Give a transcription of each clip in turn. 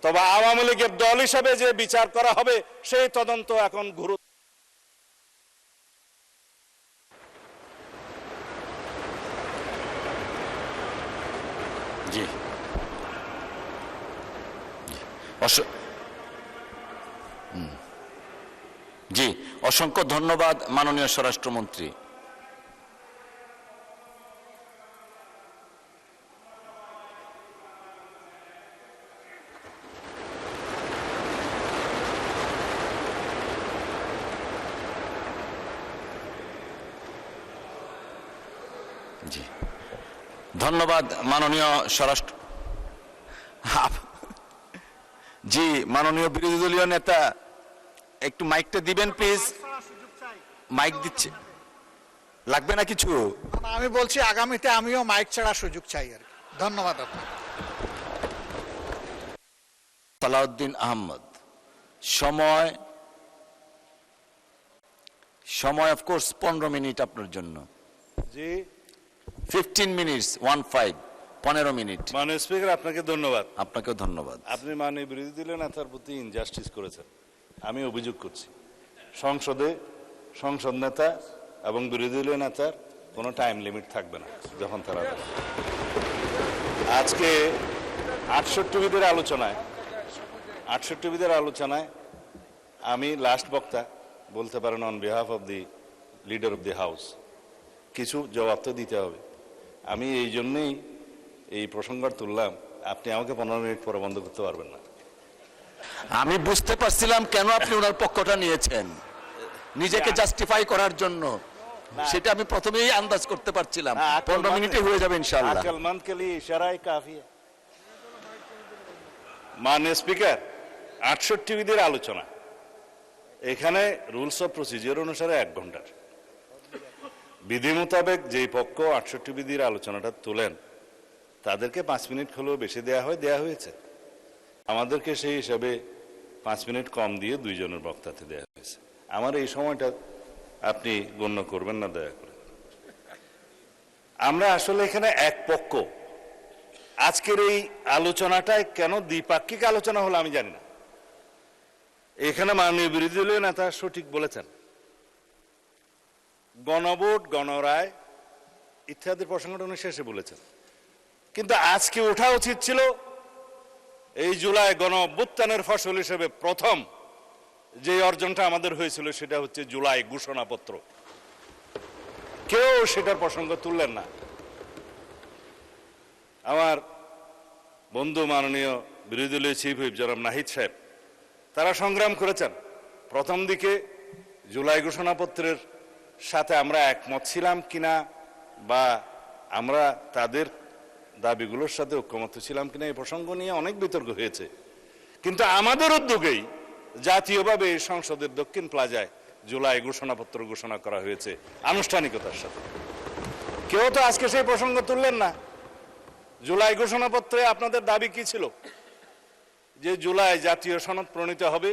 তবে আওয়ামী লীগের দল হিসেবে যে বিচার করা হবে সেই তদন্ত এখন গুরুত্ব। জি জি, অসংখ্য ধন্যবাদ মাননীয় স্বরাষ্ট্রমন্ত্রী। জি, ধন্যবাদ মাননীয় স্বরাষ্ট্র। জি, মাননীয় বিরোধী দলীয় নেতা একটু মাইকটা দিবেন প্লিজ। মাইক দিচ্ছে, লাগবে না কিছু? আমি বলছি আগামীতে আমিও মাইক ছাড়া সুযোগ চাই আর কি। ধন্যবাদ আপনাকে। সালাউদ্দিন আহমদ, সময় অফকোর্স 15 মিনিট আপনার জন্য। জি, 15 মিনিটস, 15 মিনিট। মাননীয় স্পিকার, আপনাকে ধন্যবাদ। আপনাকেও ধন্যবাদ। আপনি মাননীয় বিরোধী দলীয় নেতার প্রতি ইনজাস্টিস করেছেন। আমি অভিযোগ করছি, সংসদে সংসদ নেতা এবং বিরোধী দলীয় নেতার কোনো টাইম লিমিট থাকবে না যখন তারা আজকে 68 বিদের আলোচনায় আমি লাস্ট বক্তা বলতে পারেন on behalf of the leader of the house, কিছু জবাব তো দিতে হবে। আমি এই জন্যই এই প্রসঙ্গটা তুললাম। আপনি আমাকে 15 মিনিট পরে বন্ধ করতে পারবেন না। আমি বুঝতে পারছিলাম কেন আপনি ওনার পক্ষটা নিয়েছেন, নিজেকে জাস্টিফাই করার জন্য। সেটা আমি প্রথমেই আন্দাজ করতে পারছিলাম। 15 মিনিটে হয়ে যাবে ইনশাআল্লাহ। আকলমন্দ কে লিয়ে ইশারাই কাফি है। মাননীয় স্পিকার, 68 বিদের আলোচনা, এখানে রুলস অফ প্রসিজিওর অনুসারে 1 ঘন্টার বিধি মোতাবেক যেই পক্ষ 68 বিধির আলোচনাটা তোলেন তাদেরকে 5 মিনিট হলেও বেশি দেয়া হয়েছে। আমাদেরকে সেই হিসাবে 5 মিনিট কম দিয়ে 2 জনের বক্তাতে দেয়া হয়েছে। আমার এই সময়টা আপনি গণ্য করবেন না দয়া করে। আমরা আসলে এখানে এক পক্ষ। আজকের এই আলোচনাটায় কেন দ্বিপাক্ষিক আলোচনা হলো আমি জানি না। এখানে মাননীয় বিরোধী দলীয় নেতা সঠিক বলেছেন, গণভোট, গণরায় ইত্যাদি প্রসঙ্গটা উনি শেষে বলেছেন। কিন্তু আজকে ওঠা উচিত ছিল এই জুলাই গণ অভ্যুত্থানের ফসল হিসেবে প্রথম যে অর্জনটা আমাদের হয়েছিল সেটা হচ্ছে জুলাই ঘোষণাপত্র। কেউ সেটার প্রসঙ্গ তুললেন না। আমার বন্ধু মাননীয় বিরোধী দলীয় চিফ হুইপ জনাব নাহিদ সাহেব, তারা সংগ্রাম করেছেন। প্রথম দিকে জুলাই ঘোষণাপত্রের সাথে আমরা একমত ছিলাম কিনা বা আমরা তাদের দাবিগুলোর সাথে ঐক্যমত ছিলাম কিনা এই প্রসঙ্গ নিয়ে অনেক বিতর্ক হয়েছে। কিন্তু আমাদের উদ্যোগেই জাতীয়ভাবে সংসদের দক্ষিণ প্লাজায় জুলাই ঘোষণাপত্র ঘোষণা করা হয়েছে আনুষ্ঠানিকতার সাথে। কেউ তো আজকে সেই প্রসঙ্গ তুললেন না। জুলাই ঘোষণাপত্রে আপনাদের দাবি কি ছিল? যে জুলাই জাতীয় সনদ প্রণীত হবে,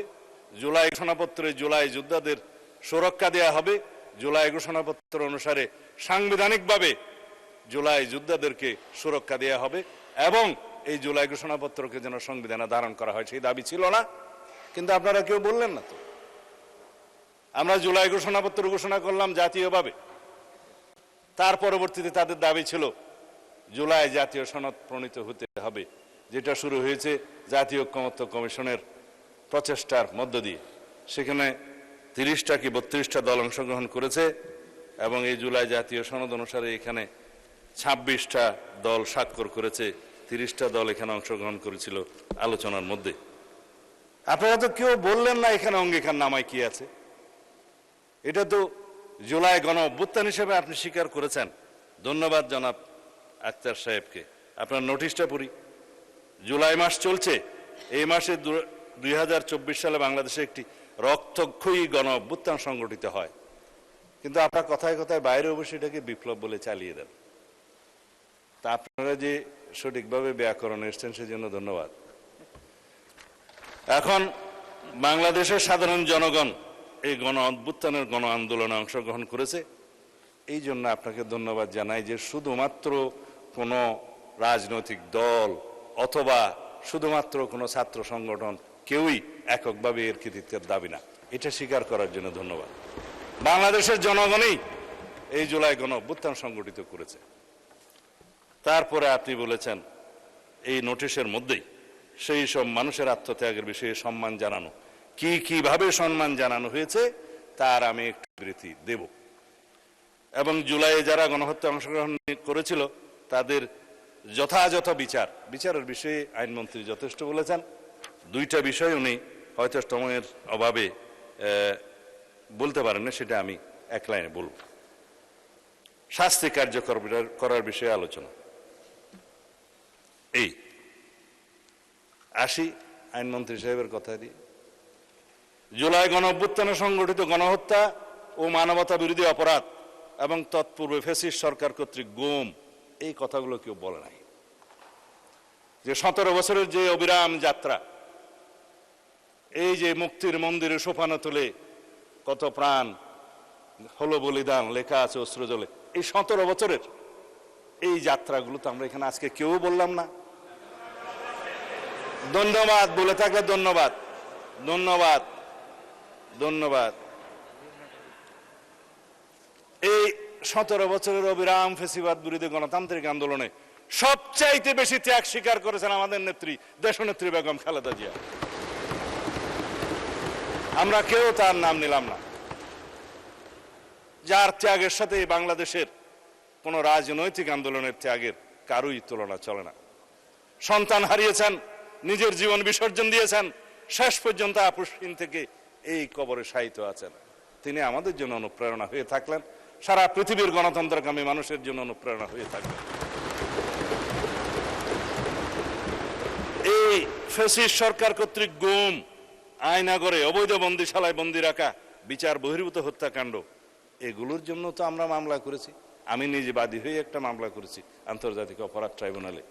জুলাই ঘোষণাপত্রে জুলাই যোদ্ধাদের সুরক্ষা দেয়া হবে, জুলাই ঘোষণাপত্র অনুসারে সাংবিধানিকভাবে জুলাই যোদ্ধাদেরকে সুরক্ষা দেয়া হবে এবং এই জুলাই ঘোষণাপত্রকে যেন সংবিধানে ধারণ করা হয়, সেই দাবি ছিল না? কিন্তু আপনারা কেউ বললেন না তো। আমরা জুলাই ঘোষণাপত্র ঘোষণা করলাম জাতীয়ভাবে, তার পরবর্তীতে তাদের দাবি ছিল জুলাই জাতীয় সনদ প্রণীত হতে হবে, যেটা শুরু হয়েছে জাতীয় ঐকমত্য কমিশনের প্রচেষ্টার মধ্য দিয়ে। সেখানে 30টা কি 32টা দল অংশগ্রহণ করেছে এবং এই জুলাই জাতীয় সনদ অনুসারে এখানে 26টা দল স্বাক্ষর করেছে, 30টা দল এখানে অংশগ্রহণ করেছিল আলোচনার মধ্যে। আপনারা তো কেউ বললেন না এখানে অঙ্গীকার নামায় কি আছে। এটা তো জুলাই গণ অভ্যুত্থান হিসেবে আপনি স্বীকার করেছেন। ধন্যবাদ জনাব আক্তার সাহেবকে। আপনার নোটিশটা পড়ি। জুলাই মাস চলছে, এই মাসে 2024 সালে বাংলাদেশে একটি রক্তক্ষয়ী গণ অভ্যুত্থান সংগঠিত হয়। কিন্তু আপনারা কথায় কথায় বাইরে অবশ্যই এটাকে বিপ্লব বলে চালিয়ে দেন। তা আপনারা যে সঠিকভাবে ব্যাকরণ এসছেন সেজন্য ধন্যবাদ। এখন বাংলাদেশের সাধারণ জনগণ এই গণ অভ্যুত্থানের গণ আন্দোলনে অংশগ্রহণ করেছে, এই জন্য আপনাকে ধন্যবাদ জানাই যে শুধুমাত্র কোনো রাজনৈতিক দল অথবা শুধুমাত্র কোনো ছাত্র সংগঠন কেউই এককভাবে এর কৃতিত্বের দাবি না, এটা স্বীকার করার জন্য ধন্যবাদ। বাংলাদেশের জনগণই এই জুলাই গণ অভ্যুত্থান সংগঠিত করেছে। তারপরে আপনি বলেছেন এই নোটিশের মধ্যেই সেই সব মানুষের আত্মত্যাগের বিষয়ে সম্মান জানানো, কিভাবে সম্মান জানানো হয়েছে তার আমি একটু বিবৃতি দেব। এবং জুলাইয়ে যারা গণহত্যা অংশগ্রহণ করেছিল তাদের যথাযথ বিচারের বিষয়ে আইনমন্ত্রী যথেষ্ট বলেছেন। দুইটা বিষয় উনি হয়তো সময়ের অভাবে বলতে পারেন না, সেটা আমি এক লাইনে বলব। শাস্তি কার্যকর করার বিষয়ে আলোচনা। এই আসি আইনমন্ত্রী সাহেবের কথা দিয়ে। জুলাই গণ অভ্যুত্থানে সংগঠিত গণহত্যা ও মানবতা বিরোধী অপরাধ এবং তৎপূর্বে ফ্যাসিস্ট সরকার কর্তৃক গুম, এই কথাগুলো কেউ বলে নাই। যে 17 বছরের যে অবিরাম যাত্রা, এই যে মুক্তির মন্দিরে সোপানো তুলে কত প্রাণ হলো বলিদান লেখা আছে অস্ত্র জলে, এই 17 বছরের এই যাত্রাগুলো তো আমরা এখানে আজকে কেউ বললাম না। ধন্যবাদ, বলে থাকলে ধন্যবাদ, ধন্যবাদ, ধন্যবাদ। এই 17 বছরের অবিরাম ফেসিবাদ বিরোধী গণতান্ত্রিক আন্দোলনে সবচাইতে বেশি ত্যাগ স্বীকার করেছেন আমাদের নেত্রী, দেশনেত্রী বেগম খালেদা জিয়া। আমরা কেউ তার নাম নিলাম না, যার ত্যাগের সাথে বাংলাদেশের কোন রাজনৈতিক আন্দোলনের ত্যাগের কারোই তুলনা চলে না। সন্তান হারিয়েছেন, নিজের জীবন বিসর্জন দিয়েছেন, শেষ পর্যন্ত আপুসহীন থেকে এই কবরে শায়িত আছেন। তিনি আমাদের জন্য অনুপ্রেরণা হয়ে থাকলেন, সারা পৃথিবীর গণতন্ত্রকামী মানুষের জন্য অনুপ্রেরণা হয়ে থাকলেন। এই ফ্যাসিস্ট সরকার কর্তৃক গুম, আয়নাগরে অবৈধ বন্দিশালায় বন্দি রাখা, বিচার বহির্ভূত হত্যাকাণ্ড, এগুলোর জন্য তো আমরা মামলা করেছি। আমি নিজে বাদী হয়ে একটা মামলা করেছি আন্তর্জাতিক অপরাধ ট্রাইব্যুনালে।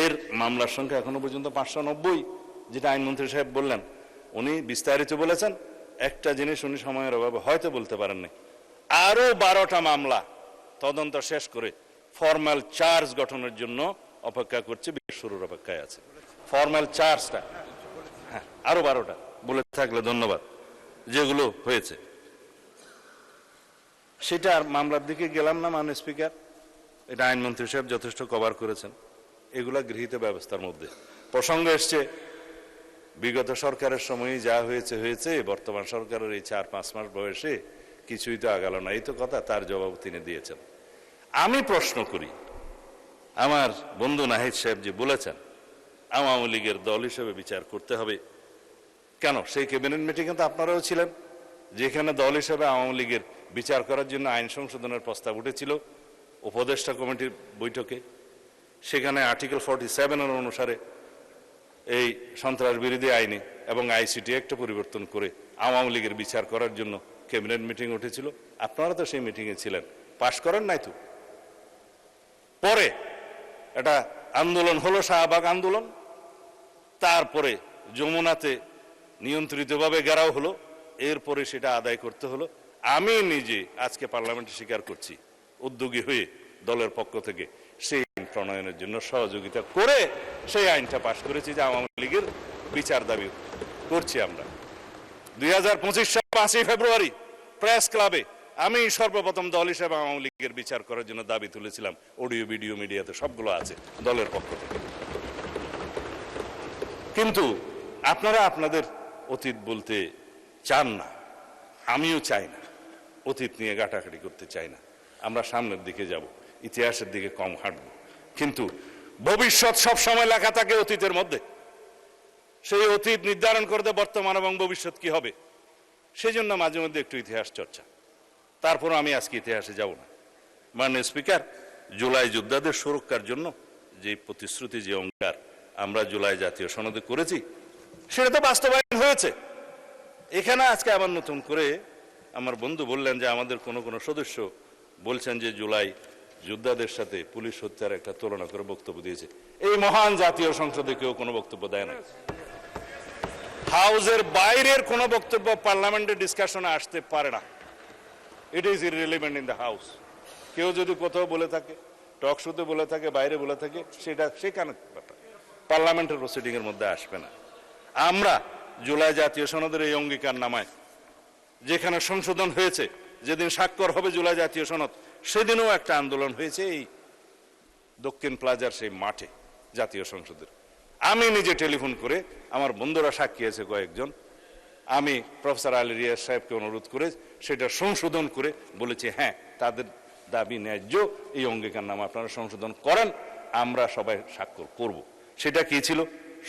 এর মামলার সংখ্যা এখনো পর্যন্ত 590, যেটা আইনমন্ত্রী সাহেব বললেন। উনি বিস্তারিত বলেছেন, একটা জিনিস উনি সময়ের অভাবে হয়তো বলতে পারেননি, আরো 12টা মামলা তদন্ত শেষ করে ফর্মাল চার্জ গঠনের জন্য অপেক্ষা করছে, শুরুর অপেক্ষায় আছে। ফর্মাল চার্জটা, হ্যাঁ, আরো 12টা বলে থাকলে ধন্যবাদ, যেগুলো হয়েছে। সেটা আর মামলার দিকে গেলাম না, মাননীয় স্পিকার, এটা আইনমন্ত্রী সাহেব যথেষ্ট কভার করেছেন। এগুলা গৃহীত ব্যবস্থার মধ্যে প্রসঙ্গ এসছে, বিগত সরকারের সময়ে যা হয়েছে হয়েছে, বর্তমান সরকারের এই 4-5 মাস বয়সে কিছুই তো আগাল না, এই তো কথা। তার জবাব তিনি দিয়েছেন। আমি প্রশ্ন করি, আমার বন্ধু নাহিদ সাহেব যে বলেছেন আওয়ামী লীগের দল হিসেবে বিচার করতে হবে, কেন? সেই ক্যাবিনেট মিটিংয়ে তো আপনারাও ছিলেন, যেখানে দল হিসেবে আওয়ামী লীগের বিচার করার জন্য আইন সংশোধনের প্রস্তাব উঠেছিল উপদেষ্টা কমিটির বৈঠকে। সেখানে আর্টিকেল 47 অনুসারে এই সন্ত্রাস বিরোধী আইনে এবং আইসিটি একটা পরিবর্তন করে আওয়ামী লীগের বিচার করার জন্য ক্যাবিনেট মিটিং উঠেছিল। আপনারা তো সেই মিটিংয়ে ছিলেন, পাশ করেন নাই তো। পরে এটা আন্দোলন হলো, শাহবাগ আন্দোলন, তারপরে যমুনাতে নিয়ন্ত্রিতভাবে ঘেরাও হলো, এরপরে সেটা আদায় করতে হলো। আমি নিজে আজকে পার্লামেন্টে স্বীকার করছি, উদ্যোগী হয়ে দলের পক্ষ থেকে সেই আইন প্রণয়নের জন্য সহযোগিতা করে সেই আইনটা পাশ করেছি, যে আওয়ামী লীগের বিচার দাবি করছি আমরা। 2025 সাল 5 ফেব্রুয়ারি প্রেস ক্লাবে আমি সর্বপ্রথম দল হিসেবে আওয়ামী লীগের বিচার করার জন্য দাবি তুলেছিলাম। অডিও ভিডিও মিডিয়াতে সবগুলো আছে দলের পক্ষ থেকে। কিন্তু আপনারা আপনাদের অতীত বলতে চান না, আমিও চাই না, অতীত নিয়ে ঘাটাঘাটি করতে চাই না। আমরা সামনের দিকে যাব, ইতিহাসের দিকে কম হাঁটব। কিন্তু ভবিষ্যৎ সব সময় লেখা থাকে অতীতের মধ্যে। সেই অতীত নির্ধারণ করতে বর্তমান এবং ভবিষ্যৎ কি হবে, সেই জন্য মাঝে মধ্যে একটু ইতিহাস চর্চা। তারপর আমি আজকে ইতিহাসে যাব না। মাননীয় স্পিকার, জুলাই যোদ্ধাদের সুরক্ষার জন্য যে প্রতিশ্রুতি, যে অঙ্গীকার আমরা জুলাই জাতীয় সনদে করেছি, সেটা তো বাস্তবায়ন হয়েছে। এখানে আজকে আবার নতুন করে আমার বন্ধু বললেন যে আমাদের কোনো কোনো সদস্য বলছেন যে জুলাই যোদ্ধাদের সাথে পুলিশ হত্যার একটা তুলনা করে বক্তব্য দিয়েছে। এই মহান জাতীয় সংসদে কেউ কোনো বক্তব্য দেয় না। হাউসের বাইরের কোনো বক্তব্য পার্লামেন্টের ডিসকাশনে আসতে পারে না। It is irrelevant in the house. কেউ যদি কোথাও বলে থাকে, টক শোতে বলে থাকে, বাইরে বলে থাকে, সেটা সেখানে ব্যাপার। পার্লামেন্টের প্রসিডিং এর মধ্যে আসবে না। আমরা জুলাই জাতীয় সনদের এই অঙ্গীকার নামায় যেখানে সংশোধন হয়েছে, যেদিন স্বাক্ষর হবে জুলাই জাতীয় সনদ, সেদিনও একটা আন্দোলন হয়েছে এই দক্ষিণ প্লাজার সেই মাঠে জাতীয় সংসদের। আমি নিজে টেলিফোন করে, আমার বন্ধুরা সাক্ষী আছে কয়েকজন, আমি প্রফেসর আলী রিয়াজ সাহেবকে অনুরোধ করে সেটা সংশোধন করে বলেছি, হ্যাঁ তাদের দাবি ন্যায্য, এই অঙ্গীকার নামা আপনারা সংশোধন করেন, আমরা সবাই স্বাক্ষর করব। সেটা কি ছিল?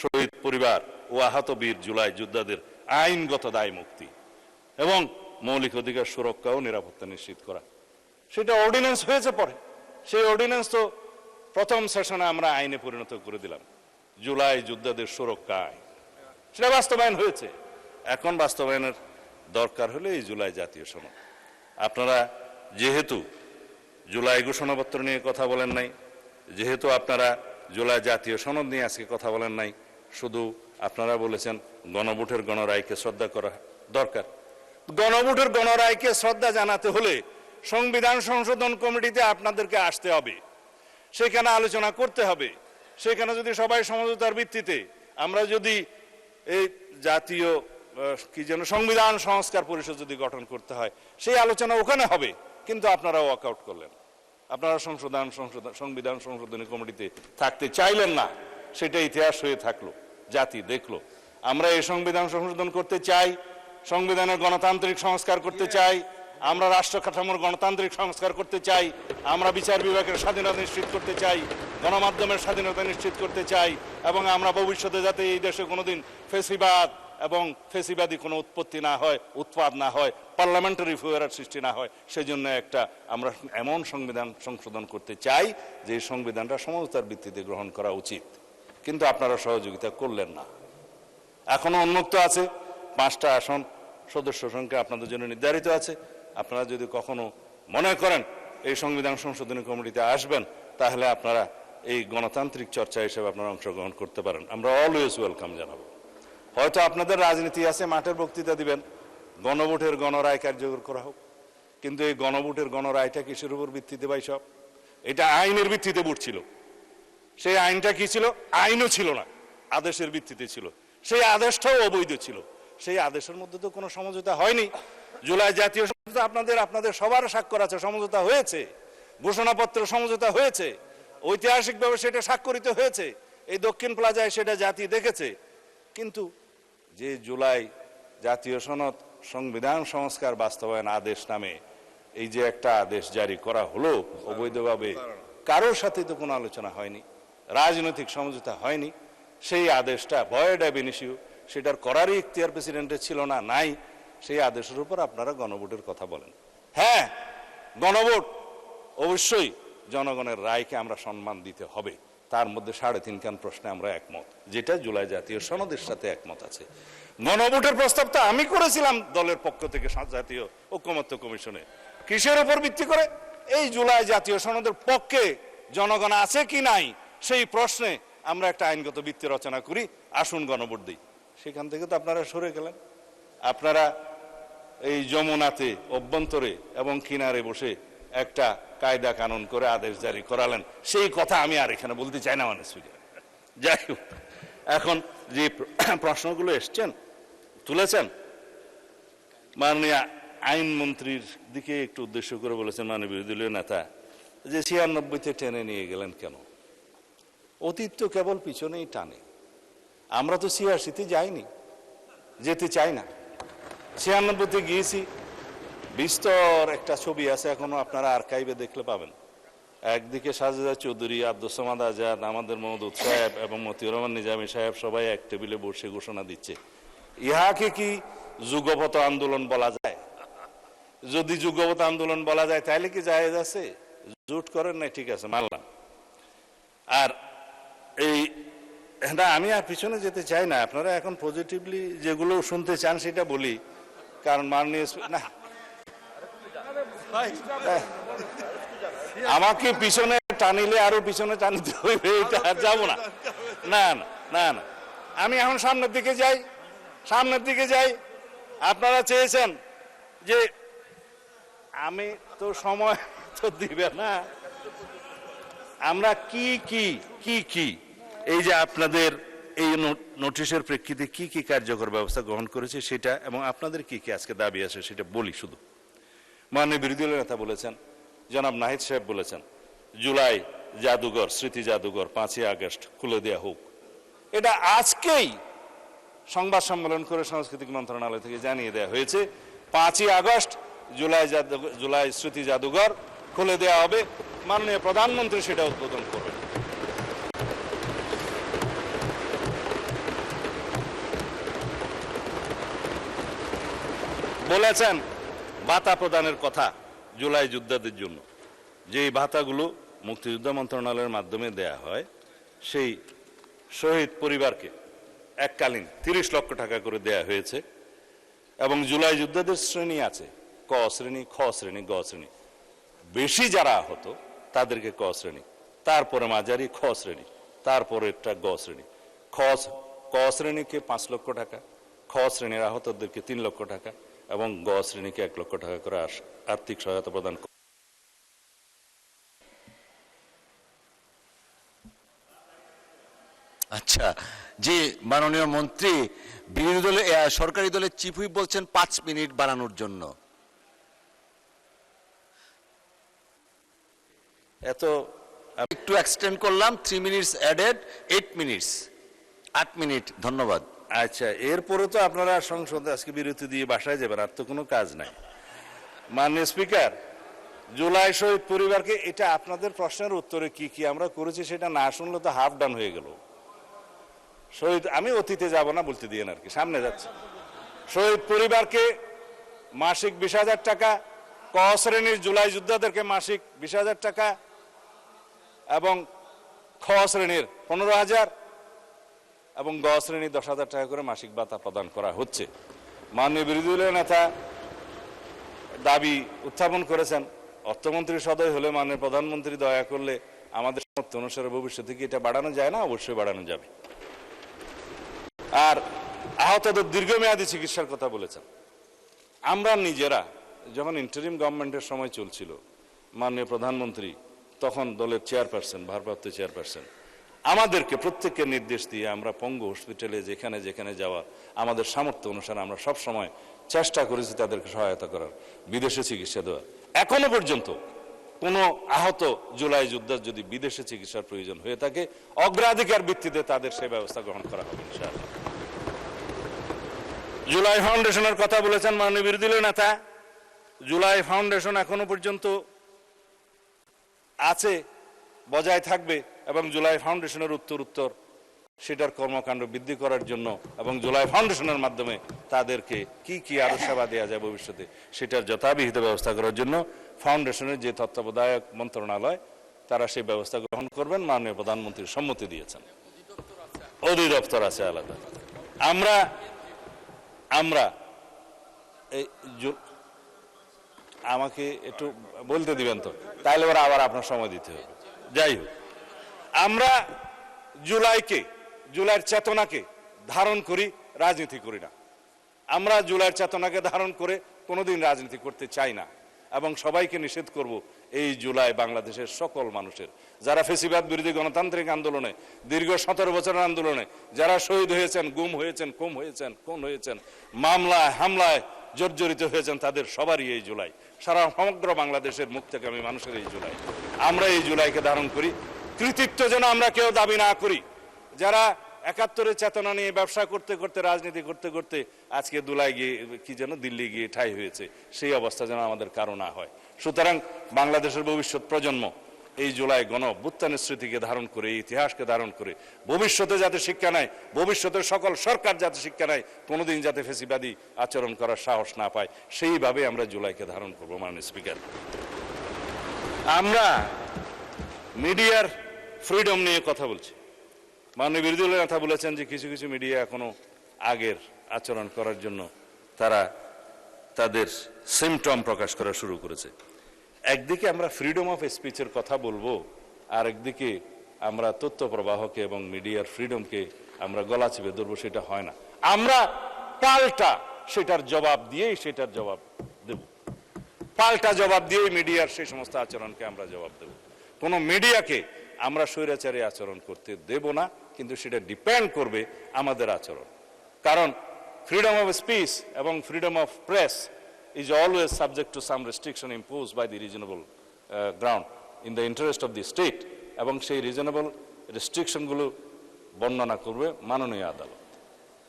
শহীদ পরিবার ও আহত বীর জুলাই যোদ্ধাদের আইনগত দায় মুক্তি এবং মৌলিক অধিকার সুরক্ষা ও নিরাপত্তা নিশ্চিত করা। সেটা অর্ডিন্যান্স হয়েছে পরে, সেই অর্ডিন্যান্স তো প্রথম সেশনে আমরা আইনে পরিণত করে দিলাম, জুলাই যোদ্ধাদের সুরক্ষা আইন। সেটা বাস্তবায়ন হয়েছে। এখন বাস্তবায়নের দরকার হলে এই জুলাই জাতীয় সনদ। আপনারা যেহেতু জুলাই ঘোষণাপত্র নিয়ে কথা বলেন নাই, যেহেতু আপনারা জুলাই জাতীয় সনদ নিয়ে আজকে কথা বলেন নাই, শুধু আপনারা বলেছেন গণভোটের গণরায়কে শ্রদ্ধা করা দরকার। গণভোটের গণরায়কে শ্রদ্ধা জানাতে হলে সংবিধান সংশোধন কমিটিতে আপনাদেরকে আসতে হবে, সেখানে আলোচনা করতে হবে। সেখানে যদি সবাই সমঝোতার ভিত্তিতে আমরা যদি এই জাতীয় কি যেন সংবিধান সংস্কার পরিষদ যদি গঠন করতে হয়, সেই আলোচনা ওখানে হবে। কিন্তু আপনারা ওয়াকআউট করলেন, আপনারা সংবিধান সংশোধনী কমিটিতে থাকতে চাইলেন না। সেটা ইতিহাস হয়ে থাকলো, জাতি দেখলো। আমরা এই সংবিধান সংশোধন করতে চাই, সংবিধানের গণতান্ত্রিক সংস্কার করতে চাই, আমরা রাষ্ট্র কাঠামোর গণতান্ত্রিক সংস্কার করতে চাই, আমরা বিচার বিভাগের স্বাধীনতা নিশ্চিত করতে চাই, গণমাধ্যমের স্বাধীনতা নিশ্চিত করতে চাই, এবং আমরা ভবিষ্যতে যাতে এই দেশে কোনোদিন ফেসিবাদ এবং ফেসিবাদী কোনো উৎপত্তি না হয়, উৎপাদ না হয়, পার্লামেন্টারি ফুয়ারার সৃষ্টি না হয়, সেজন্য একটা আমরা এমন সংবিধান সংশোধন করতে চাই যে সংবিধানটা সমঝোতার ভিত্তিতে গ্রহণ করা উচিত। কিন্তু আপনারা সহযোগিতা করলেন না। এখনো উন্মুক্ত আছে 5টা আসন, সদস্য সংখ্যা আপনাদের জন্য নির্ধারিত আছে। আপনারা যদি কখনো মনে করেন এই সংবিধান সংশোধনী কমিটিতে আসবেন, তাহলে আপনারা এই গণতান্ত্রিক চর্চা হিসেবে আপনারা অংশগ্রহণ করতে পারেন। আমরা অলওয়েজ ওয়েলকাম জানাবো। হয়তো আপনাদের রাজনীতি আছে, মাঠের বক্তৃতা দিবেন, গণভোটের গণরায় কার্যকর করা হোক। কিন্তু এই গণভোটের গণরায়টা কিসের উপর ভিত্তিতে ভাই? সব এটা আইনের ভিত্তিতে ভোট ছিল। সেই আইনটা কি ছিল? আইনও ছিল না, আদেশের ভিত্তিতে ছিল। সেই আদেশটাও অবৈধ ছিল। সেই আদেশের মধ্যে তো কোনো সমঝোতা হয়নি। জুলাই জাতীয় সমঝোতা আপনাদের সবার স্বাক্ষর আছে, সমঝোতা হয়েছে, ঘোষণাপত্র সমঝোতা হয়েছে, ঐতিহাসিকভাবে সেটা স্বাক্ষরিত হয়েছে, এই দক্ষিণ প্লাজায় সেটা জাতি দেখেছে। কিন্তু যে জুলাই জাতীয় সনদ সংবিধান সংস্কার বাস্তবায়ন আদেশ নামে এই যে একটা আদেশ জারি করা হলো অবৈধভাবে, কারোর সাথে তো কোনো আলোচনা হয়নি, রাজনৈতিক সমঝোতা হয়নি। সেই আদেশটা ভয়েড অ্যাব ইনিশিও, সেটার করারই ইখতিয়ার প্রেসিডেন্টের ছিল না, নাই। সেই আদেশের উপর আপনারা গণভোটের কথা বলেন। হ্যাঁ, গণভোট অবশ্যই জনগণের রায়কে আমরা সম্মান দিতে হবে, তার মধ্যে 3.5 কান প্রশ্নে আমরা একমত, যেটা জুলাই জাতীয় সনদের সাথে একমত আছে। গণভোটের প্রস্তাবটা আমি করেছিলাম দলের পক্ষ থেকে জাতীয় ঐকমত্য কমিশনে। কিসের উপর ভিত্তি করে? এই জুলাই জাতীয় সনদের পক্ষে জনগণ আছে কি নাই সেই প্রশ্নে আমরা একটা আইনগত ভিত্তি রচনা করি, আসুন গণভোট দিই। সেখান থেকে তো আপনারা সরে গেলেন। আপনারা এই যমুনাতে অভ্যন্তরে এবং কিনারে বসে একটা কায়দা কানুন করে আদেশ জারি করালেন। সেই কথা আমি আর এখানে বলতে চাই না, মানে সুযোগ। যাই হোক, এখন যে প্রশ্নগুলো তুলেছেন, মাননীয় আইনমন্ত্রীর দিকে একটু উদ্দেশ্য করে বলেছেন মাননীয় বিরোধী দলীয় নেতা, যে 96-তে টেনে নিয়ে গেলেন কেন? অতীত তো কেবল পিছনেই টানে। আমরা তো 86-তে যাইনি, যেতে চাই না। 96-তে গিয়েছি, বিস্তর একটা ছবি আছে, এখনো আপনারা আর্কাইভে দেখলে পাবেন। একদিকে সাজেদা চৌধুরী, আব্দুস সামাদ আজাদ, আমাদের মওদুদ সাহেব এবং মতিউর রহমান নিজামী সাহেব সবাই এক টেবিলে বসে ঘোষণা দিচ্ছে। ইহাকে কি যুগপৎ আন্দোলন বলা যায়? যদি যুগপৎ আন্দোলন বলা যায় তাহলে কি জায়েজ আছে? জোট করেন না, ঠিক আছে, মানলাম। আর এই না, আমি আর পিছনে যেতে চাই না। আপনারা এখন পজিটিভলি যেগুলো শুনতে চান সেটা বলি, কারণ মাননীয় না, আমাকে পিছনে টানিলে আরো পিছনে টানিতে হইবে, এটা আর যাবো না। না না না না, আমি এখন সামনের দিকে যাই। আপনারা চেয়েছেন যে আমি তো সময় তো দিবে না, আমরা কি এই যে আপনাদের এই নোটিশের প্রেক্ষিতে কি কি কার্যকর ব্যবস্থা গ্রহণ করেছে সেটা এবং আপনাদের কি কি আজকে দাবি আছে সেটা বলি শুধু। মাননীয় বিরোধী দলের নেতা বলেছেন, জনাব নাহিদ সাহেব বলেছেন, জুলাই জাদুঘর, স্মৃতি জাদুঘর 5ই আগস্ট খুলে দেওয়া হোক। এটা আজকেই সংবাদ সম্মেলন করে সাংস্কৃতিক মন্ত্রণালয় থেকে জানিয়ে দেওয়া হয়েছে 5ই আগস্ট জুলাই স্মৃতি জাদুঘর খুলে দেওয়া হবে। মাননীয় প্রধানমন্ত্রী সেটা উদ্বোধন করবেন। বলেছেন ভাতা প্রদানের কথা জুলাই যোদ্ধাদের জন্য, যে ভাতাগুলো মুক্তিযোদ্ধা মন্ত্রণালয়ের মাধ্যমে দেয়া হয়, সেই শহীদ পরিবারকে এককালীন 30 লক্ষ টাকা করে দেয়া হয়েছে। এবং জুলাই যোদ্ধাদের শ্রেণী আছে, ক শ্রেণী, খ শ্রেণী, গ শ্রেণী। বেশি যারা আহত তাদেরকে ক শ্রেণী, তারপরে মাঝারি খ শ্রেণী, তারপরে একটা গ শ্রেণী। ক শ্রেণীকে 5 লক্ষ টাকা, খ শ্রেণীর আহতদেরকে 3 লক্ষ টাকা এবং গ শ্রেণীকে 1 লক্ষ টাকা করে আর্থিক সহায়তা প্রদান। আচ্ছা, যে মাননীয় মন্ত্রী বিরোধী দলে সরকারি দলের চিফ হুইপ বলছেন 5 মিনিট বাড়ানোর জন্য। এত একটু এক্সটেন্ড করলাম, 3 মিনিটস অ্যাডেড, 8 মিনিটস, 8 মিনিট। ধন্যবাদ। আচ্ছা, এরপরে তো আপনারা সংসদে আজকে বিরতি দিয়ে বাসায় যাবেন, আর তো কোনো কাজ নাই। মাননীয় স্পিকার, জুলাই শহীদ পরিবারকে, এটা আপনাদের প্রশ্নের উত্তরে কি কি আমরা করেছি সেটা না শুনলে তো হাফ ডান হয়ে গেল। শহীদ, আমি অতীতে যাব না বলতে দিয়ে আর কি, সামনে যাচ্ছে। শহীদ পরিবারকে মাসিক 20,000 টাকা, ক শ্রেণীর জুলাই যোদ্ধাদেরকে মাসিক 20,000 টাকা এবং খ শ্রেণীর 15,000 এবং গ শ্রেণীর 10,000 টাকা করে মাসিক ভাতা প্রদান করা হচ্ছে। মাননীয় বিরোধী দলের নেতা দাবি উত্থাপন করেছেন, অর্থমন্ত্রী সদয় হলে মাননীয় প্রধানমন্ত্রী দয়া করলে আমাদের সামর্থ্য অনুসারে ভবিষ্যতে কি এটা বাড়ানো যায় না? অবশ্যই বাড়ানো যাবে। আর আহতদের দীর্ঘমেয়াদী চিকিৎসার কথা বলেছেন। আমরা নিজেরা যখন ইন্টারিম গভর্নমেন্টের সময় চলছিল, মাননীয় প্রধানমন্ত্রী তখন দলের চেয়ারপারসন, ভারপ্রাপ্ত চেয়ারপারসন, আমাদেরকে প্রত্যেককে নির্দেশ দিয়ে আমরা পঙ্গু হসপিটালে যেখানে যেখানে যাওয়া আমাদের সামর্থ্য অনুসারে আমরা সব সময় চেষ্টা করেছি তাদেরকে সহায়তা করার, বিদেশে চিকিৎসা দেওয়ার। এখনো পর্যন্ত কোনো আহত জুলাই যোদ্ধার যদি বিদেশে চিকিৎসার প্রয়োজন হয়ে থাকে, অগ্রাধিকার ভিত্তিতে তাদের সেই ব্যবস্থা গ্রহণ করা হবে ইনশাআল্লাহ। জুলাই ফাউন্ডেশনের কথা বলেছেন মাননীয় বিরোধী দলের নেতা। জুলাই ফাউন্ডেশন এখনো পর্যন্ত আছে, বজায় থাকবে এবং জুলাই ফাউন্ডেশনের উত্তর সেটার কর্মকাণ্ড বৃদ্ধি করার জন্য এবং জুলাই ফাউন্ডেশনের মাধ্যমে তাদেরকে কি কি আরো সেবা দেওয়া যায় ভবিষ্যতে সেটার যথাবিহিত ব্যবস্থা করার জন্য ফাউন্ডেশনের যে তত্ত্বাবধায়ক মন্ত্রণালয় তারা সেই ব্যবস্থা গ্রহণ করবেন। মাননীয় প্রধানমন্ত্রীর সম্মতি দিয়েছেন, অধিদপ্তর আছে আলাদা। আমরা এই আমাকে একটু বলতে দিবেন তো, তাইলে ওরা আবার আপনার সময় দিতে হবে। যাই হোক, আমরা জুলাইয়ের চেতনাকে ধারণ করি, রাজনীতি করি না। আমরা জুলাইয়ের চেতনাকে ধারণ করে কোনোদিন রাজনীতি করতে চাই না এবং সবাইকে নিষেধ করব এই জুলাই বাংলাদেশের সকল মানুষের, যারা ফেসিবাদ বিরোধী গণতান্ত্রিক আন্দোলনে দীর্ঘ 17 বছরের আন্দোলনে যারা শহীদ হয়েছেন, গুম হয়েছেন, খুন হয়েছেন, মামলায় হামলায় জর্জরিত হয়েছেন, তাদের সবারই এই জুলাই, সারা সমগ্র বাংলাদেশের মুক্তিকামী মানুষের এই জুলাই। আমরা এই জুলাইকে ধারণ করি। কৃতিত্ব যেন আমরা কেউ দাবি না করি। যারা 71-এর চেতনা নিয়ে ব্যবসা করতে করতে, রাজনীতি করতে করতে আজকে দুলাই গিয়ে কি যেন দিল্লি গিয়ে ঠাঁই হয়েছে, সেই অবস্থা যেন আমাদের কারো না হয়। সুতরাং বাংলাদেশের ভবিষ্যৎ প্রজন্ম এই জুলাই গণ অভ্যুত্থানের স্মৃতিকে ধারণ করে, এই ইতিহাসকে ধারণ করে ভবিষ্যতে যাতে শিক্ষা নেয়, ভবিষ্যতের সকল সরকার যাতে শিক্ষা নেয়, কোনোদিন যাতে ফেসিবাদী আচরণ করার সাহস না পায়, সেইভাবে আমরা জুলাইকে ধারণ করবো। মাননীয় স্পিকার, আমরা মিডিয়ার ফ্রিডম নিয়ে কথা বলছি। মাননীয় বিরোধী দলের নেতা বলেছেন যে কিছু কিছু মিডিয়া এখনো আগের আচরণ করার জন্য তারা তাদের সিমটম প্রকাশ করা শুরু করেছে। একদিকে আমরা ফ্রিডম অফ স্পিচের কথা বলবো, আর একদিকে আমরা তথ্য প্রবাহকে এবং মিডিয়ার ফ্রিডমকে আমরা গলা চেপে ধরবো, সেটা হয় না। আমরা পাল্টা সেটার জবাব দিয়েই সেটার জবাব দেব, পাল্টা জবাব দিয়েই মিডিয়ার সেই সমস্ত আচরণকে আমরা জবাব দেব। কোনো মিডিয়াকে আমরা স্বৈরাচারী আচরণ করতে দেব না, কিন্তু সেটা ডিপেন্ড করবে আমাদের আচরণ। কারণ ফ্রিডম অফ স্পিচ এবং freedom of press is always subject to some restriction impose by the reasonable ground in the interest of the state, এবং সেই রিজনেবল রেস্ট্রিকশনগুলো বর্ণনা করবে মাননীয় আদালত।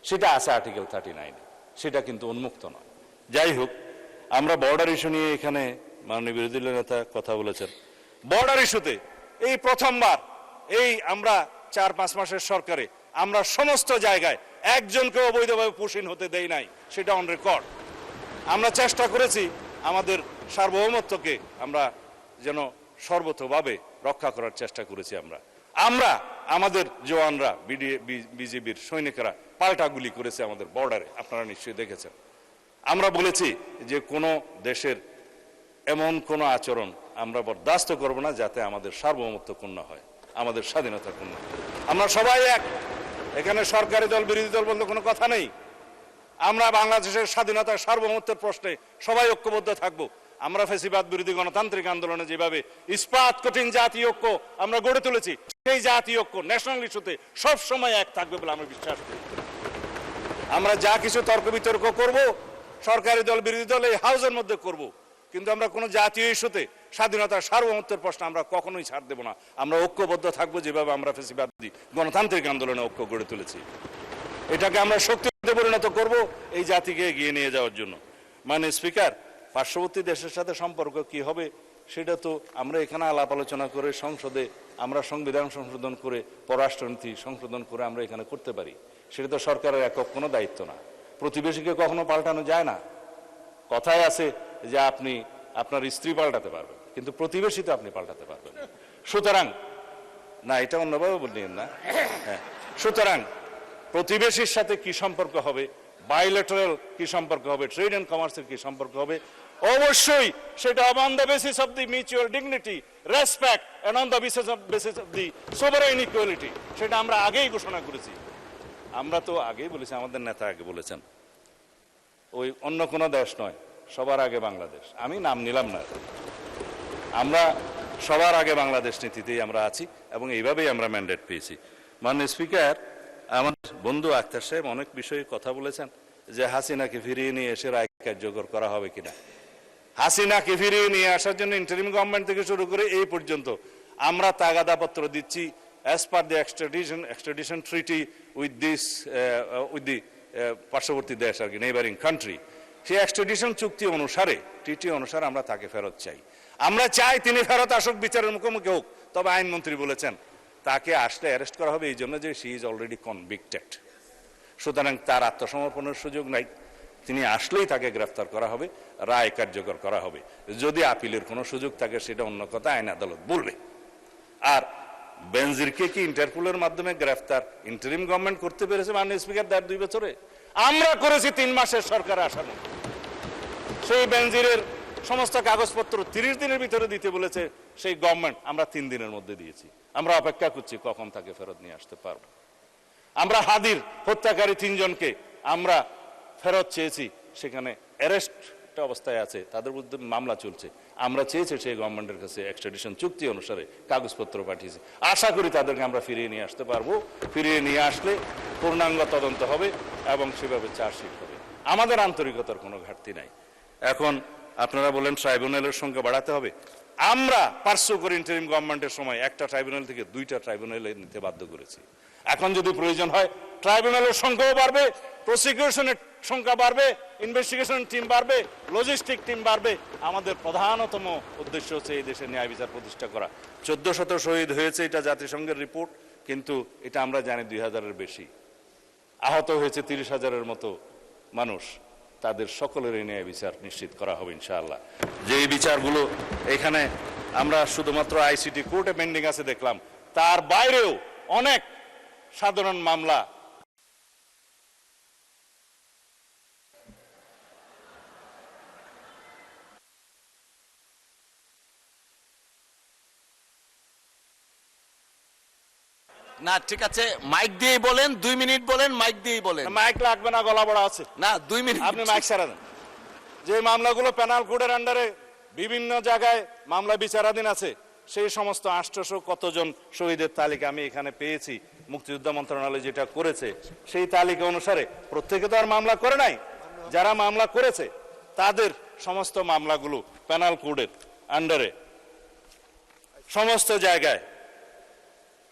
সেটা আছে আর্টিকেল 39, সেটা কিন্তু উন্মুক্ত নয়। যাই হোক, আমরা বর্ডার ইস্যু নিয়ে এখানে মাননীয় বিরোধী দলীয় নেতা কথা বলেছেন। বর্ডার ইস্যুতে এই প্রথমবার এই আমরা 4-5 মাসের সরকারে আমরা সমস্ত জায়গায় একজনকে অবৈধভাবে পুশিন হতে দেই নাই, সেটা অন রেকর্ড। আমরা চেষ্টা করেছি আমাদের সার্বভৌমত্বকে আমরা যেন সর্বতোভাবে রক্ষা করার চেষ্টা করেছি। আমরা আমাদের জওয়ানরা, বিজিবির সৈনিকেরা পাল্টা গুলি করেছে আমাদের বর্ডারে, আপনারা নিশ্চয়ই দেখেছেন। আমরা বলেছি যে কোনো দেশের এমন কোনো আচরণ আমরা বরদাস্ত করব না যাতে আমাদের সার্বভৌমত্ব ক্ষুণ্ণ হয়, আমাদের স্বাধীনতা ক্ষুণ্ণ হয়। আমরা সবাই এক, এখানে সরকারি দল বিরোধী দল বলতে কোনো কথা নেই। আমরা বাংলাদেশের স্বাধীনতা সার্বভৌমত্বের প্রশ্নে সবাই ঐক্যবদ্ধ থাকবো। আমরা ফ্যাসিবাদ বিরোধী গণতান্ত্রিক আন্দোলনে যেভাবে ইস্পাত কঠিন জাতীয় ঐক্য আমরা গড়ে তুলেছি, সেই জাতীয় ঐক্য ন্যাশনাল ইস্যুতে সবসময় এক থাকবে বলে আমরা বিশ্বাস করি। আমরা যা কিছু তর্ক বিতর্ক করব সরকারি দল বিরোধী দল এই হাউসের মধ্যে করব, কিন্তু আমরা কোনো জাতীয় ইস্যুতে স্বাধীনতার সার্বভৌমত্বের প্রশ্ন আমরা কখনোই ছাড় দেব না। আমরা ঐক্যবদ্ধ থাকবো যেভাবে আমরা ফ্যাসিবাদী গণতান্ত্রিক আন্দোলনে ঐক্য গড়ে তুলেছি। এটাকে আমরা শক্তিতে পরিণত করব এই জাতিকে এগিয়ে নিয়ে যাওয়ার জন্য। মানে স্পিকার, পার্শ্ববর্তী দেশের সাথে সম্পর্ক কি হবে সেটা তো আমরা এখানে আলাপ আলোচনা করে সংসদে আমরা সংবিধান সংশোধন করে পররাষ্ট্রনীতি সংশোধন করে আমরা এখানে করতে পারি। সেটা তো সরকারের একক কোনো দায়িত্ব না। প্রতিবেশীকে কখনো পাল্টানো যায় না। কথায় আছে যে আপনি আপনার স্ত্রী পাল্টাতে পারবেন, কিন্তু প্রতিবেশী তো আপনি পাল্টাতে পারবেন না। সুতরাং না, এটা অন্যভাবে বললেন না। হ্যাঁ, সুতরাং প্রতিবেশীর সাথে কি সম্পর্ক হবে, বাইলেটারাল কি সম্পর্ক হবে, ট্রেড এন্ড কমার্সের কি সম্পর্ক হবে, অবশ্যই সেটা on the basis of the mutual dignity, respect and on the basis of the sovereign equality, সেটা আমরা আগেই ঘোষণা করেছি। আমরা তো আগেই বলেছি, আমাদের নেতা আগে বলেছেন, ওই অন্য কোনো দেশ নয়, সবার আগে বাংলাদেশ। আমি নাম নিলাম না, আমরা সবার আগে বাংলাদেশ নীতিতেই আমরা আছি এবং এইভাবেই আমরা ম্যান্ডেট পেয়েছি। মাননীয় স্পিকার, আমার বন্ধু আক্তার সাহেব অনেক বিষয়ে কথা বলেছেন যে হাসিনাকে ফিরিয়ে নিয়ে এসে রায় কার্যকর করা হবে কিনা। হাসিনাকে ফিরিয়ে নিয়ে আসার জন্য ইন্টারিম গভর্নমেন্ট থেকে শুরু করে এই পর্যন্ত আমরা তাগাদাপত্র দিচ্ছি as per the extradition treaty with the পার্শ্ববর্তী দেশ আর কি, নেইবারিং কান্ট্রি। সেই এক্সট্রাডিশন চুক্তি অনুসারে, ট্রিটি অনুসারে আমরা তাকে ফেরত চাই। আমরা চাই তিনি ফেরত আসুক, বিচারের মুখোমুখি হোক। তবে আইনমন্ত্রী বলেছেন তাকে আসলে অ্যারেস্ট করা হবে এই জন্য যে শি ইজ অলরেডি কনভিক্টেড, সুতরাং তার আত্মসমর্পণের সুযোগ নাই। তিনি আসলেই তাকে গ্রেফতার করা হবে, রায় কার্যকর করা হবে। যদি আপিলের কোনো সুযোগ থাকে সেটা অন্য কথা, আইন আদালত বলবে। আর বেনজিরকে কি ইন্টারপোলের মাধ্যমে গ্রেফতার ইন্টারিম গভর্নমেন্ট করতে পেরেছে মাননীয় স্পিকার 2 বছরে? আমরা করেছি 3 মাসের সরকার আসানো। সেই বেনজিরের সমস্ত কাগজপত্র 30 দিনের ভিতরে দিতে বলেছে সেই গভর্নমেন্ট, আমরা 3 দিনের মধ্যে দিয়েছি। আমরা অপেক্ষা করছি কখন তাকে ফেরত নিয়ে আসতে পারবো। আমরা হাদির হত্যাকারী 3 জনকে আমরা ফেরত চেয়েছি, সেখানে অ্যারেস্ট অবস্থায় আছে, তাদের বিরুদ্ধে মামলা চলছে। আমরা চেয়েছি সেই গভর্নমেন্টের কাছে এক্সট্রাডিশন চুক্তি অনুসারে কাগজপত্র পাঠিয়েছি। আশা করি তাদেরকে আমরা ফিরিয়ে নিয়ে আসতে পারবো। ফিরিয়ে নিয়ে আসলে পূর্ণাঙ্গ তদন্ত হবে এবং সেভাবে চার্জশিট হবে। আমাদের আন্তরিকতার কোনো ঘাটতি নাই। এখন আপনারা বলেন ট্রাইব্যুনালের সংখ্যা বাড়াতে হবে। আমরা পার্শ্ব করে ইন্টারিম গভর্নমেন্টের সময় একটা ট্রাইব্যুনাল থেকে 2টা ট্রাইব্যুনালে নিতে বাধ্য করেছি। এখন যদি প্রয়োজন হয় ট্রাইব্যুনালের সংখ্যাও বাড়বে, প্রসিকিউশনের সংখ্যা বাড়বে, ইনভেস্টিগেশন টিম বাড়বে, লজিস্টিক টিম বাড়বে। আমাদের প্রধানতম উদ্দেশ্য হচ্ছে এই দেশে ন্যায় বিচার প্রতিষ্ঠা করা। 1400 শহীদ হয়েছে, এটা জাতিসংঘের রিপোর্ট, কিন্তু এটা আমরা জানি 2000-এর বেশি। আহত হয়েছে 30,000-এর মতো মানুষ। তাদের সকলেরই ন্যায় বিচার নিশ্চিত করা হবে ইনশাআল্লাহ। যে বিচারগুলো এখানে আমরা শুধুমাত্র আইসিটি কোর্টে পেন্ডিং আছে দেখলাম, তার বাইরেও অনেক সাধারণ মামলা না, ঠিক আছে, মাইক দিয়ে বলেন, 2 মিনিট বলেন, মাইক দিয়ে বলেন। মাইক লাগবে না, গলা বড়া আছে। না, 2 মিনিট আপনি মাইক ছাড়া দেন। যে মামলাগুলো পেনাল কোডের আন্ডারে বিভিন্ন জায়গায় মামলা বিচারাধীন আছে, সেই সমস্ত 800 কতজন শহীদের তালিকা আমি এখানে পেয়েছি, মুক্তিযোদ্ধা মন্ত্রণালয় যেটা করেছে সেই তালিকা অনুসারে। প্রত্যেকে তো আর মামলা করে নাই, যারা মামলা করেছে তাদের সমস্ত মামলাগুলো পেনাল কোডের আন্ডারে সমস্ত জায়গায়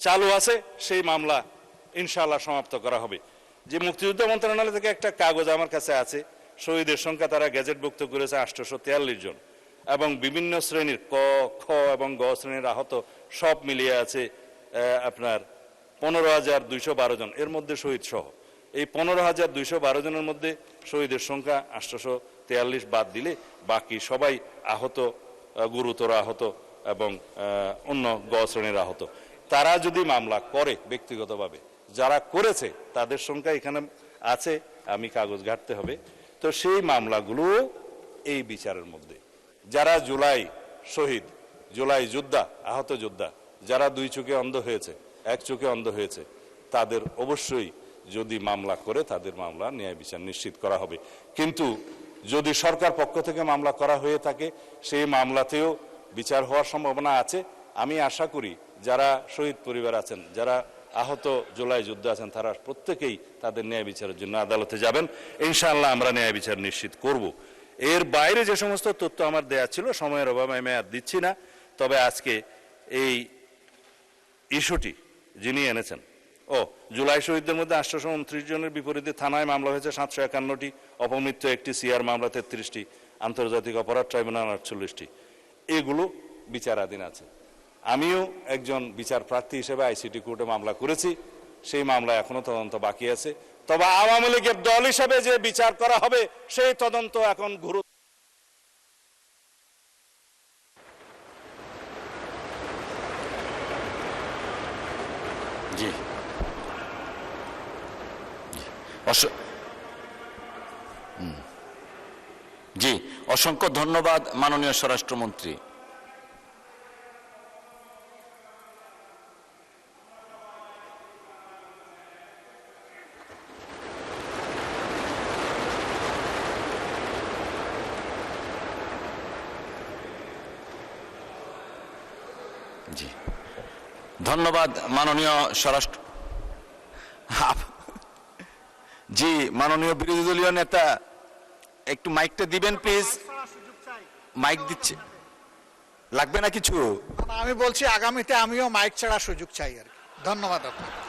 চালু আছে, সেই মামলা ইনশাআল্লাহ সমাপ্ত করা হবে। যে মুক্তিযুদ্ধ মন্ত্রণালয় থেকে একটা কাগজ আমার কাছে আছে, শহীদের সংখ্যা তারা গেজেটভুক্ত করেছে 843 জন, এবং বিভিন্ন শ্রেণীর ক, খ এবং গ শ্রেণীর আহত সব মিলিয়ে আছে আপনার 15,212 জন, এর মধ্যে শহীদ সহ। এই 15,212 জনের মধ্যে শহীদের সংখ্যা 843 বাদ দিলে বাকি সবাই আহত, গুরুতর আহত এবং অন্য গ শ্রেণীর আহত। তারা যদি মামলা করে ব্যক্তিগতভাবে, যারা করেছে তাদের সংখ্যা এখানে আছে, আমি কাগজ ঘাটতে হবে, তো সেই মামলাগুলো এই বিচারের মধ্যে। যারা জুলাই শহীদ, জুলাই যোদ্ধা, আহত যোদ্ধা, যারা 2 চোখে অন্ধ হয়েছে, 1 চোখে অন্ধ হয়েছে, তাদের অবশ্যই যদি মামলা করে তাদের মামলা ন্যায় বিচার নিশ্চিত করা হবে। কিন্তু যদি সরকার পক্ষ থেকে মামলা করা হয়ে থাকে, সেই মামলাতেও বিচার হওয়ার সম্ভাবনা আছে। আমি আশা করি যারা শহীদ পরিবার আছেন, যারা আহত জুলাই যোদ্ধা আছেন, তারা প্রত্যেকেই তাদের ন্যায় বিচারের জন্য আদালতে যাবেন। ইনশাআল্লাহ আমরা ন্যায় বিচার নিশ্চিত করব। এর বাইরে যে সমস্ত তথ্য আমার দেয়া ছিল, সময়ের অভাবে আমি আর দিচ্ছি না। তবে আজকে এই ইস্যুটি যিনি এনেছেন, জুলাই শহীদদের মধ্যে 829 জনের বিপরীতে থানায় মামলা হয়েছে 751টি, অপমৃত্যু 1টি, সিআর মামলা 33টি, আন্তর্জাতিক অপরাধ ট্রাইব্যুনাল 48টি, এগুলো বিচারাধীন আছে। আমিও একজন বিচার প্রার্থী হিসেবে আইসিটি কোর্টে মামলা করেছি, সেই মামলা এখনো তদন্ত বাকি আছে। তবে আওয়ামী লীগের দল হিসেবে যে বিচার করা হবে সেই তদন্ত এখন জি জি, অসংখ্য ধন্যবাদ মাননীয় স্বরাষ্ট্রমন্ত্রী। জি, ধন্যবাদ মাননীয় স্বরাষ্ট্র। জি, মাননীয় বিরোধী দলীয় নেতা একটু মাইকটা দিবেন প্লিজ। মাইক দিচ্ছে, লাগবে না কিছু? আমি বলছি আগামীতে আমিও মাইক ছাড়া সুযোগ চাই আর কি। ধন্যবাদ আপনাকে।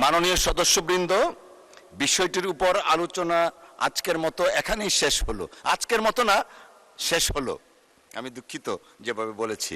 মাননীয় সদস্যবৃন্দ, বিষয়টির উপর আলোচনা আজকের মতো এখানেই শেষ হলো। আজকের মতো না, শেষ হলো। আমি দুঃখিত যেভাবে বলেছি।